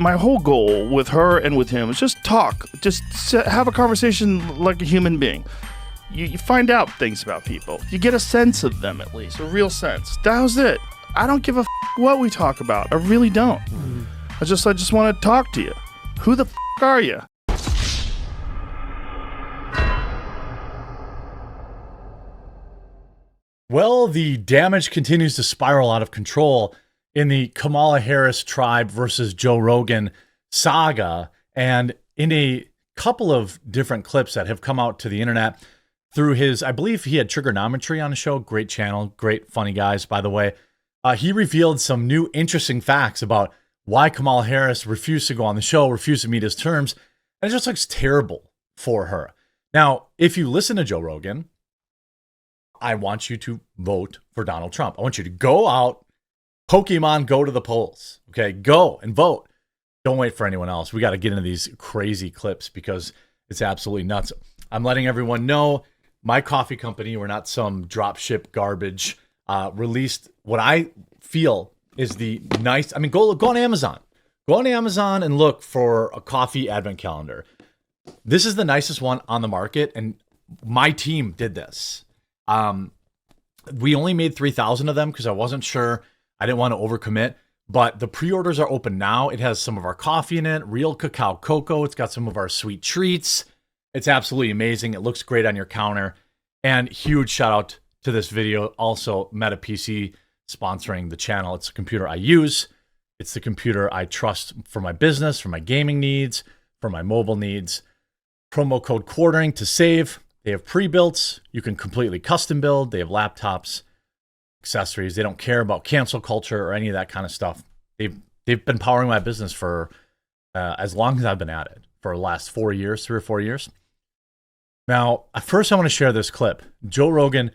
my whole goal with her and with him is just talk. Just have a conversation like a human being. You find out things about people. You get a sense of them, at least. A real sense. That was it. I don't give a what we talk about. I really don't. I just want to talk to you. Who the are you? Well, the damage continues to spiral out of control in the Kamala Harris tribe versus Joe Rogan saga. And in a couple of different clips that have come out to the internet through his, I believe he had Trigonometry on the show. Great channel. Great funny guys, by the way. He revealed some new interesting facts about why Kamala Harris refused to go on the show, refused to meet his terms. And it just looks terrible for her. Now, if you listen to Joe Rogan, I want you to vote for Donald Trump. I want you to go out, Pokemon, go to the polls. Okay, go and vote. Don't wait for anyone else. We got to get into these crazy clips because it's absolutely nuts. I'm letting everyone know my coffee company, we're not some dropship garbage, released what I feel is the nice, I mean, go on Amazon. Go on Amazon and look for a coffee advent calendar. This is the nicest one on the market, and my team did this. We only made 3,000 of them because I wasn't sure. I didn't want to overcommit, but the pre-orders are open now. It has some of our coffee in it, real cacao cocoa. It's got some of our sweet treats. It's absolutely amazing. It looks great on your counter. And huge shout out to this video. Also, Meta PC sponsoring the channel. It's a computer I use. It's the computer I trust for my business, for my gaming needs, for my mobile needs. Promo code quartering to save. They have pre-builts. You can completely custom build. They have laptops, accessories. They don't care about cancel culture or any of that kind of stuff. They've been powering my business for as long as I've been at it, for the last 4 years, 3 or 4 years. Now, first I want to share this clip. Joe Rogan,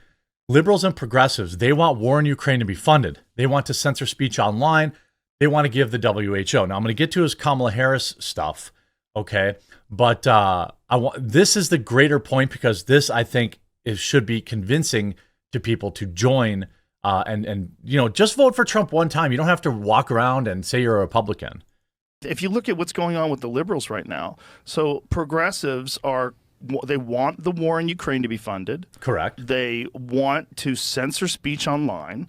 liberals and progressives, they want war in Ukraine to be funded. They want to censor speech online. They want to give the WHO. Now, I'm going to get to his Kamala Harris stuff, okay? But this is the greater point because this, I think, should be convincing to people to join and just vote for Trump one time. You don't have to walk around and say you're a Republican. If you look at what's going on with the liberals right now, so progressives they want the war in Ukraine to be funded. Correct. They want to censor speech online.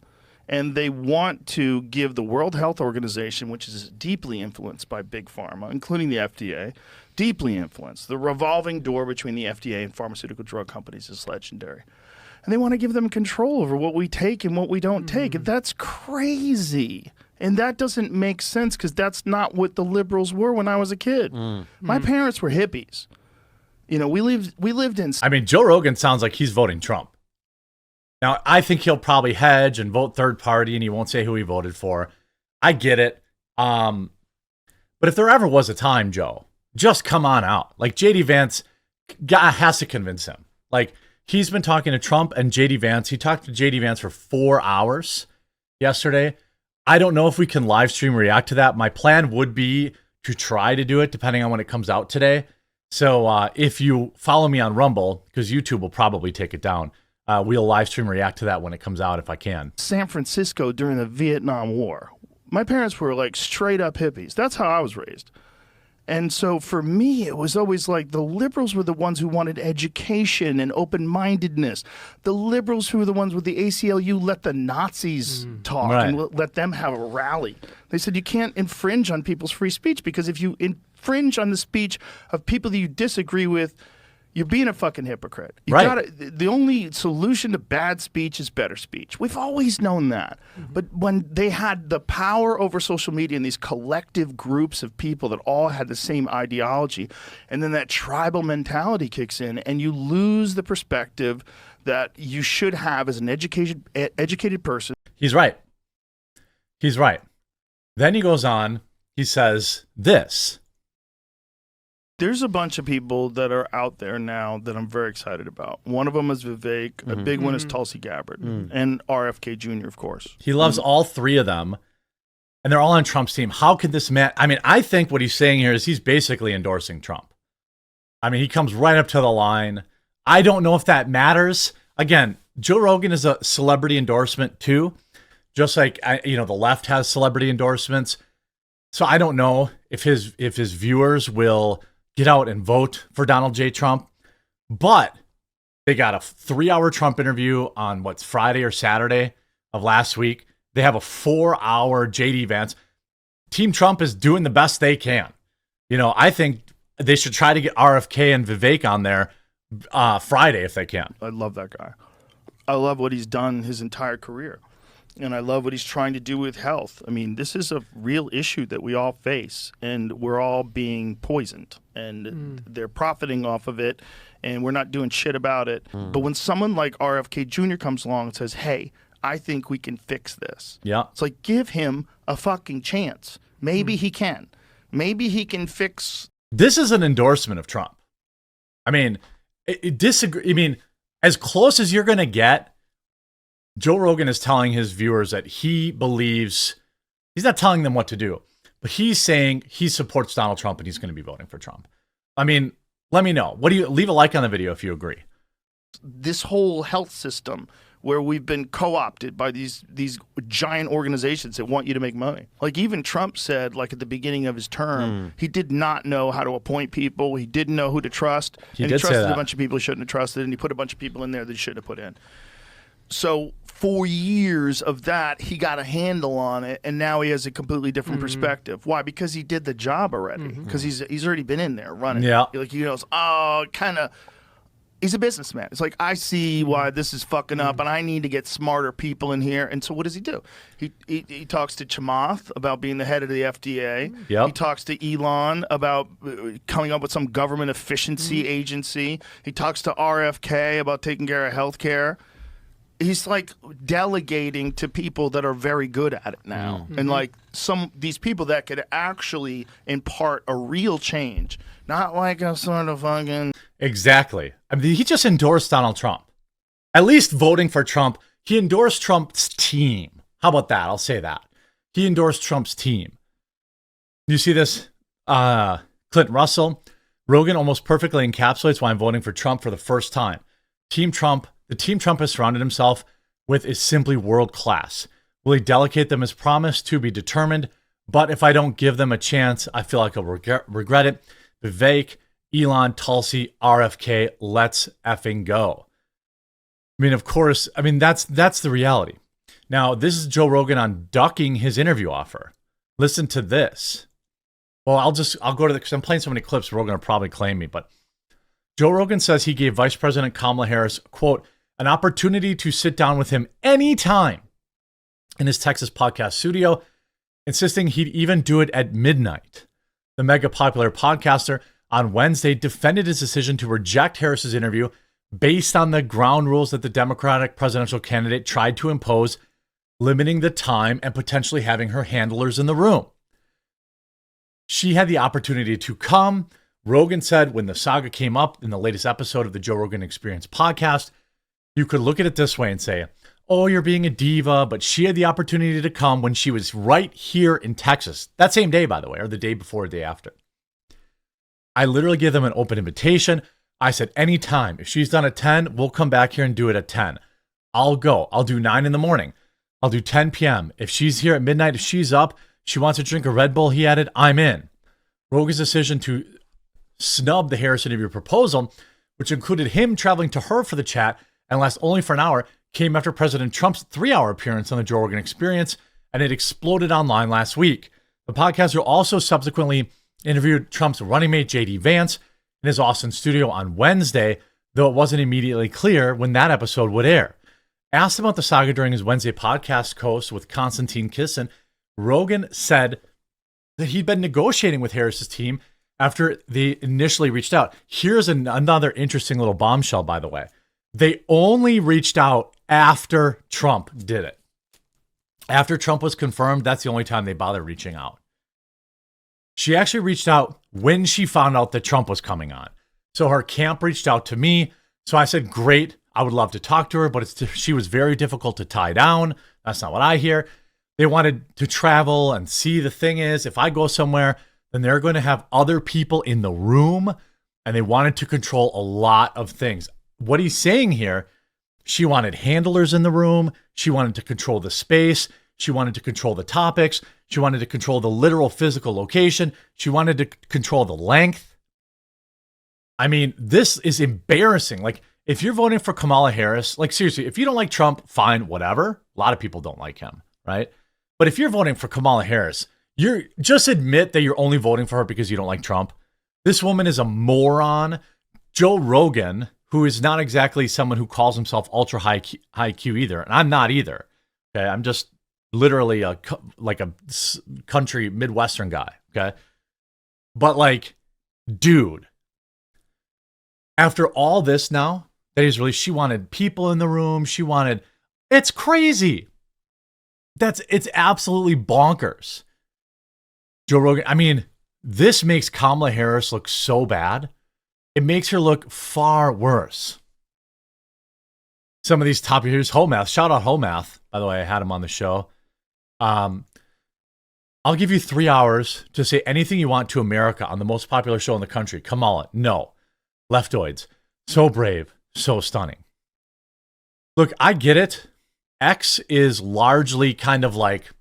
And they want to give the World Health Organization, which is deeply influenced by Big Pharma, including the FDA, deeply influenced. The revolving door between the FDA and pharmaceutical drug companies is legendary. And they want to give them control over what we take and what we don't take. And that's crazy. And that doesn't make sense because that's not what the liberals were when I was a kid. My parents were hippies. You know, we lived in... I mean, Joe Rogan sounds like he's voting Trump. Now, I think he'll probably hedge and vote third party, and he won't say who he voted for. I get it. But if there ever was a time, Joe, just come on out. Like, J.D. Vance has to convince him. Like, he's been talking to Trump and J.D. Vance. He talked to J.D. Vance for 4 hours yesterday. I don't know if we can live stream react to that. My plan would be to try to do it, depending on when it comes out today. So if you follow me on Rumble, because YouTube will probably take it down, we'll live stream react to that when it comes out if I can. San Francisco during the Vietnam War. My parents were like straight up hippies. That's how I was raised. And so for me, it was always like the liberals were the ones who wanted education and open-mindedness. The liberals who were the ones with the ACLU let the Nazis talk and let them have a rally. They said you can't infringe on people's free speech because if you infringe on the speech of people that you disagree with, you're being a fucking hypocrite. The only solution to bad speech is better speech. We've always known that. But when they had the power over social media and these collective groups of people that all had the same ideology, and then that tribal mentality kicks in, and you lose the perspective that you should have as an educated person. He's right. He's right. Then he goes on, he says this. There's a bunch of people that are out there now that I'm very excited about. One of them is Vivek. A big one is Tulsi Gabbard. And RFK Jr., of course. He loves all three of them. And they're all on Trump's team. How could this man... I mean, I think what he's saying here is he's basically endorsing Trump. I mean, he comes right up to the line. I don't know if that matters. Again, Joe Rogan is a celebrity endorsement too. Just like, the left has celebrity endorsements. So I don't know if his viewers will get out and vote for Donald J. Trump, but they got a 3-hour Trump interview on what's Friday or Saturday of last week. They have a 4-hour JD Vance. Team Trump is doing the best they can. You know, I think they should try to get RFK and Vivek on there Friday if they can. I love that guy. I love what he's done his entire career. And I love what he's trying to do with health. I mean, this is a real issue that we all face, and we're all being poisoned, and they're profiting off of it, and we're not doing shit about it. But when someone like RFK Jr. comes along and says, hey, I think we can fix this. Yeah. It's like, give him a fucking chance. Maybe he can. Maybe he can fix. This is an endorsement of Trump. I mean, disagree. I mean, as close as you're going to get, Joe Rogan is telling his viewers that he believes, he's not telling them what to do, but he's saying he supports Donald Trump and he's going to be voting for Trump. I mean, let me know. What do you, leave a like on the video if you agree. This whole health system where we've been co-opted by these giant organizations that want you to make money. Like even Trump said, like at the beginning of his term, he did not know how to appoint people. He didn't know who to trust. He trusted a bunch of people he shouldn't have trusted, and he put a bunch of people in there that he shouldn't have put in. So 4 years of that, he got a handle on it, and now he has a completely different perspective. Why? Because he did the job already. Because he's already been in there running. Yeah. Like he knows, he's a businessman. It's like, I see why this is fucking up, and I need to get smarter people in here. And so what does he do? He talks to Chamath about being the head of the FDA. Yep. He talks to Elon about coming up with some government efficiency agency. He talks to RFK about taking care of healthcare. He's like delegating to people that are very good at it now. And like these people that could actually impart a real change, not like a sort of fucking. Exactly. I mean, he just endorsed Donald Trump. At least voting for Trump, he endorsed Trump's team. How about that? I'll say that. He endorsed Trump's team. You see this? Clinton Russell. Rogan almost perfectly encapsulates why I'm voting for Trump for the first time. Team Trump. The team Trump has surrounded himself with is simply world class. Will he delegate them as promised? To be determined. But if I don't give them a chance, I feel like I'll regret it. Vivek, Elon, Tulsi, RFK, let's effing go. I mean, of course, that's the reality. Now, this is Joe Rogan on ducking his interview offer. Listen to this. Well, I'll go to because I'm playing so many clips, Rogan will probably claim me, but Joe Rogan says he gave Vice President Kamala Harris, quote, an opportunity to sit down with him anytime in his Texas podcast studio, insisting he'd even do it at midnight. The mega popular podcaster on Wednesday defended his decision to reject Harris's interview based on the ground rules that the Democratic presidential candidate tried to impose, limiting the time and potentially having her handlers in the room. She had the opportunity to come. Rogan said when the saga came up in the latest episode of the Joe Rogan Experience podcast, you could look at it this way and say, oh, you're being a diva, but she had the opportunity to come when she was right here in Texas. That same day, by the way, or the day before or the day after. I literally gave them an open invitation. I said, anytime. If she's done at 10, we'll come back here and do it at 10. I'll go. I'll do 9 in the morning. I'll do 10 p.m. If she's here at midnight, if she's up, she wants to drink a Red Bull, he added, I'm in. Rogan's decision to snub the Harris interview proposal, which included him traveling to her for the chat and last only for an hour, came after President Trump's 3-hour appearance on the Joe Rogan Experience, and it exploded online last week. The podcaster also subsequently interviewed Trump's running mate, J.D. Vance, in his Austin studio on Wednesday, though it wasn't immediately clear when that episode would air. Asked about the saga during his Wednesday podcast host with Konstantin Kisin, Rogan said that he'd been negotiating with Harris's team after they initially reached out. Here's another interesting little bombshell, by the way. They only reached out after Trump did it. After Trump was confirmed, that's the only time they bothered reaching out. She actually reached out when she found out that Trump was coming on. So her camp reached out to me. So I said, great, I would love to talk to her, but she was very difficult to tie down. That's not what I hear. They wanted to travel and see. The thing is, if I go somewhere, then they're going to have other people in the room, and they wanted to control a lot of things. What he's saying here, she wanted handlers in the room. She wanted to control the space. She wanted to control the topics. She wanted to control the literal physical location. She wanted to control the length. I mean, this is embarrassing. Like, if you're voting for Kamala Harris, like, seriously, if you don't like Trump, fine, whatever. A lot of people don't like him, right? But if you're voting for Kamala Harris, you're just admit that you're only voting for her because you don't like Trump. This woman is a moron. Joe Rogan, who is not exactly someone who calls himself ultra high Q either, and I'm not either. Okay, I'm just literally a country Midwestern guy. Okay, but like, dude, after all this now that he's released, she wanted people in the room. It's crazy. It's absolutely bonkers. Joe Rogan, I mean, this makes Kamala Harris look so bad. It makes her look far worse. Some of these top here's Homath. Shout out Homath. By the way, I had him on the show. I'll give you 3 hours to say anything you want to America on the most popular show in the country. Kamala, no. Leftoids, so brave, so stunning. Look, I get it. X is largely kind of like,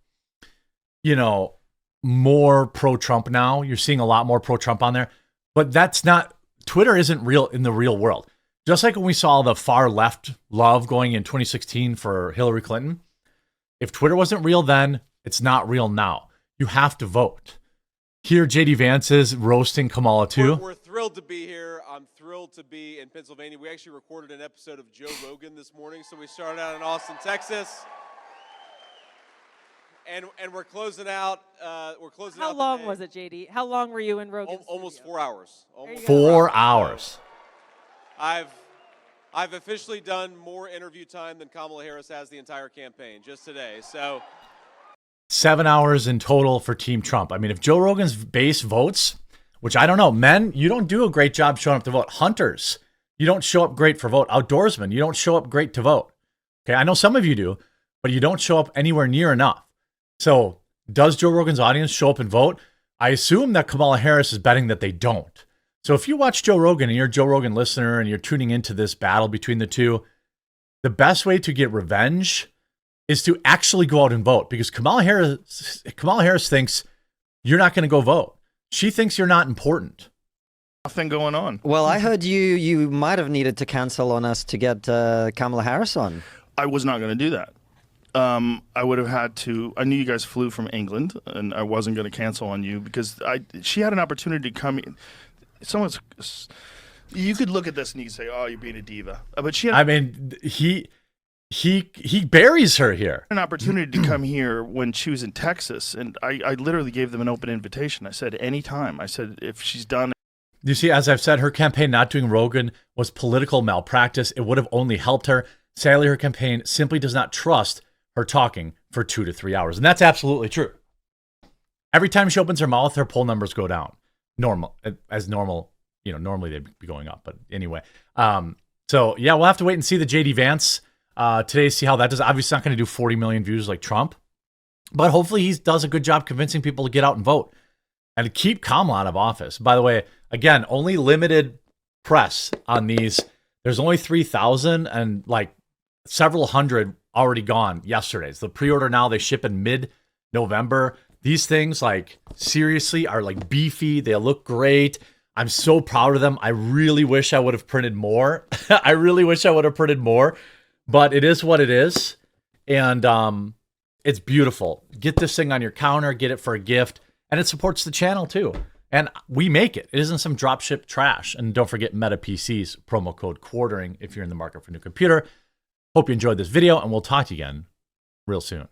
more pro-Trump now. You're seeing a lot more pro-Trump on there. But that's not, Twitter isn't real in the real world. Just like when we saw the far left love going in 2016 for Hillary Clinton, if Twitter wasn't real then, it's not real now. You have to vote. Here, JD Vance is roasting Kamala too. We're thrilled to be here. I'm thrilled to be in Pennsylvania. We actually recorded an episode of Joe Rogan this morning, so we started out in Austin, Texas. And we're closing out. How long was it, JD? How long were you in Rogan's Almost studio? 4 hours. 4 hours. I've officially done more interview time than Kamala Harris has the entire campaign just today. So 7 hours in total for Team Trump. I mean, if Joe Rogan's base votes, which I don't know, men, you don't do a great job showing up to vote. Hunters, you don't show up great for vote. Outdoorsmen, you don't show up great to vote. Okay, I know some of you do, but you don't show up anywhere near enough. So does Joe Rogan's audience show up and vote? I assume that Kamala Harris is betting that they don't. So if you watch Joe Rogan and you're a Joe Rogan listener and you're tuning into this battle between the two, the best way to get revenge is to actually go out and vote, because Kamala Harris thinks you're not going to go vote. She thinks you're not important. Nothing going on. Well, I heard you might have needed to cancel on us to get Kamala Harris on. I was not going to do that. I would have had to. I knew you guys flew from England, and I wasn't going to cancel on you because she had an opportunity to come in. You could look at this and you could say, "Oh, you're being a diva," but she had. I mean, he buries her here. An opportunity to come here when she was in Texas, and I literally gave them an open invitation. I said, anytime. I said, if she's done. You see, as I've said, her campaign not doing Rogan was political malpractice. It would have only helped her. Sadly, her campaign simply does not trust her talking for 2 to 3 hours. And that's absolutely true. Every time she opens her mouth, her poll numbers go down. Normally they'd be going up. But anyway, so yeah, we'll have to wait and see the JD Vance today, see how that does. Obviously not going to do 40 million views like Trump, but hopefully he does a good job convincing people to get out and vote and to keep Kamala out of office. By the way, again, only limited press on these. There's only 3,000 and like several hundred already gone yesterday. So the pre-order now, they ship in mid-November. These things, like, seriously are like beefy. They look great. I'm so proud of them. I really wish I would have printed more. I really wish I would have printed more, but it is what it is. And it's beautiful. Get this thing on your counter, get it for a gift, and it supports the channel too. And we make it. It isn't some dropship trash. And don't forget Meta PC's promo code quartering if you're in the market for a new computer. Hope you enjoyed this video, and we'll talk to you again real soon.